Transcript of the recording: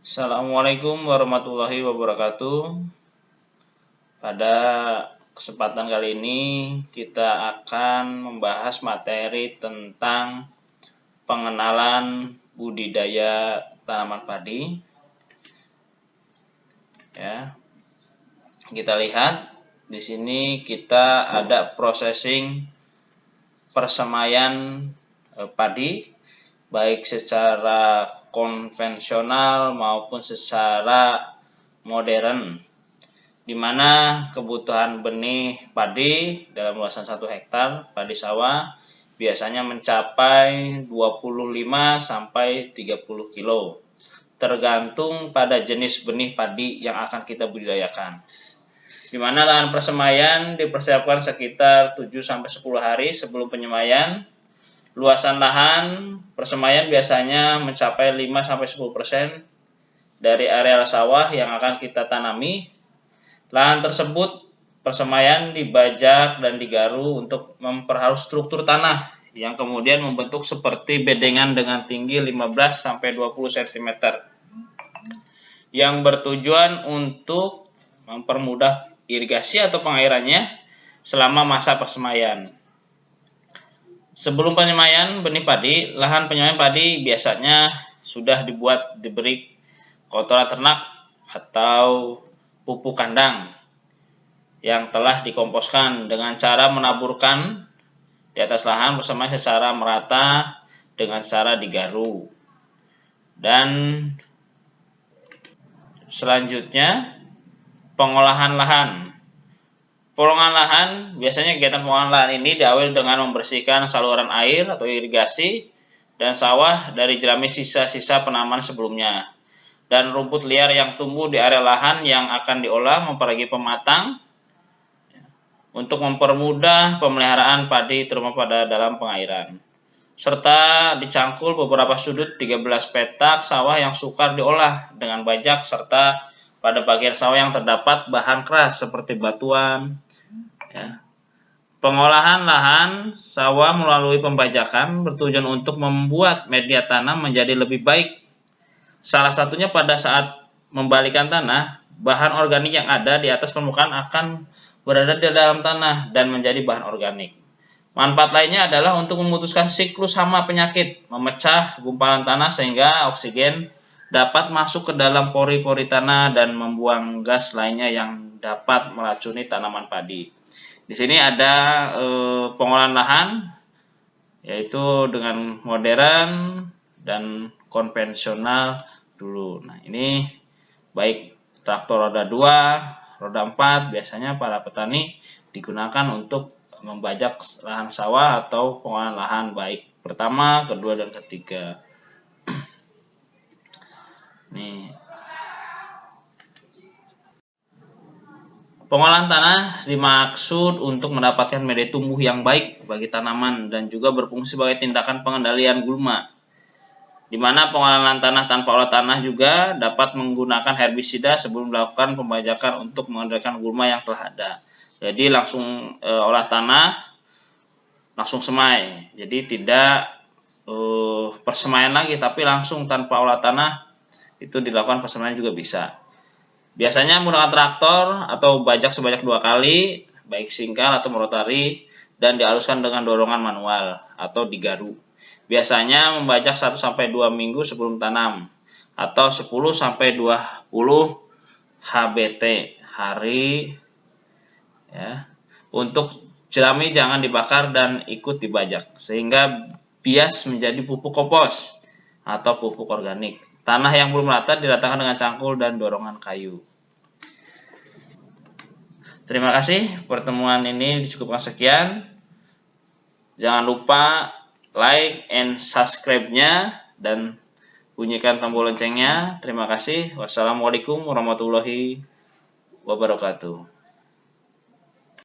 Assalamualaikum warahmatullahi wabarakatuh. Pada kesempatan kali ini kita akan membahas materi tentang pengenalan budidaya tanaman padi. Ya. Kita lihat di sini kita ada processing persemaian padi baik secara konvensional maupun secara modern, di mana kebutuhan benih padi dalam luasan 1 hektar padi sawah biasanya mencapai 25 sampai 30 kilo, tergantung pada jenis benih padi yang akan kita budidayakan. Di mana lahan persemaian dipersiapkan sekitar 7 sampai 10 hari sebelum penyemaian. Luasan lahan persemaian biasanya mencapai 5-10% dari areal sawah yang akan kita tanami. Lahan tersebut persemaian dibajak dan digaru untuk memperhalus struktur tanah yang kemudian membentuk seperti bedengan dengan tinggi 15-20 cm yang bertujuan untuk mempermudah irigasi atau pengairannya selama masa persemaian. Sebelum penyemaian benih padi, lahan penyemaian padi biasanya sudah diberi kotoran ternak atau pupuk kandang yang telah dikomposkan dengan cara menaburkan di atas lahan persemaian secara merata dengan cara digaru. Dan selanjutnya pengolahan lahan. Pengolahan lahan, biasanya kegiatan pengolahan lahan ini diawali dengan membersihkan saluran air atau irigasi dan sawah dari jerami sisa-sisa penanaman sebelumnya. Dan rumput liar yang tumbuh di area lahan yang akan diolah memperbaiki pematang untuk mempermudah pemeliharaan padi terutama pada dalam pengairan. Serta dicangkul beberapa sudut 13 petak sawah yang sukar diolah dengan bajak serta pada bagian sawah yang terdapat bahan keras seperti batuan. Ya. Pengolahan lahan sawah melalui pembajakan bertujuan untuk membuat media tanam menjadi lebih baik. Salah satunya pada saat membalikan tanah, bahan organik yang ada di atas permukaan akan berada di dalam tanah dan menjadi bahan organik. Manfaat lainnya adalah untuk memutuskan siklus hama penyakit, memecah gumpalan tanah sehingga oksigen dapat masuk ke dalam pori-pori tanah dan membuang gas lainnya yang dapat meracuni tanaman padi. Di sini ada pengolahan lahan, yaitu dengan modern dan konvensional dulu. Nah, ini baik traktor roda 2, roda 4 biasanya para petani digunakan untuk membajak lahan sawah atau pengolahan lahan baik pertama, kedua, dan ketiga. Nih. Pengolahan tanah dimaksud untuk mendapatkan media tumbuh yang baik bagi tanaman dan juga berfungsi sebagai tindakan pengendalian gulma. Di mana pengolahan tanah tanpa olah tanah juga dapat menggunakan herbisida sebelum melakukan pembajakan untuk mengendalikan gulma yang telah ada. Jadi langsung olah tanah, langsung semai. Jadi tidak persemaian lagi, tapi langsung tanpa olah tanah itu dilakukan persemaian juga bisa. Biasanya menggunakan traktor atau bajak sebanyak 2 kali, baik singkal atau merotari, dan dihaluskan dengan dorongan manual atau digaru. Biasanya membajak 1-2 minggu sebelum tanam atau 10-20 HBT hari. Ya. Untuk jerami jangan dibakar dan ikut dibajak sehingga bias menjadi pupuk kompos atau pupuk organik. Tanah yang belum rata diratakan dengan cangkul dan dorongan kayu. Terima kasih, pertemuan ini dicukupkan sekian. Jangan lupa like and subscribe-nya dan bunyikan tombol loncengnya. Terima kasih. Wassalamualaikum warahmatullahi wabarakatuh.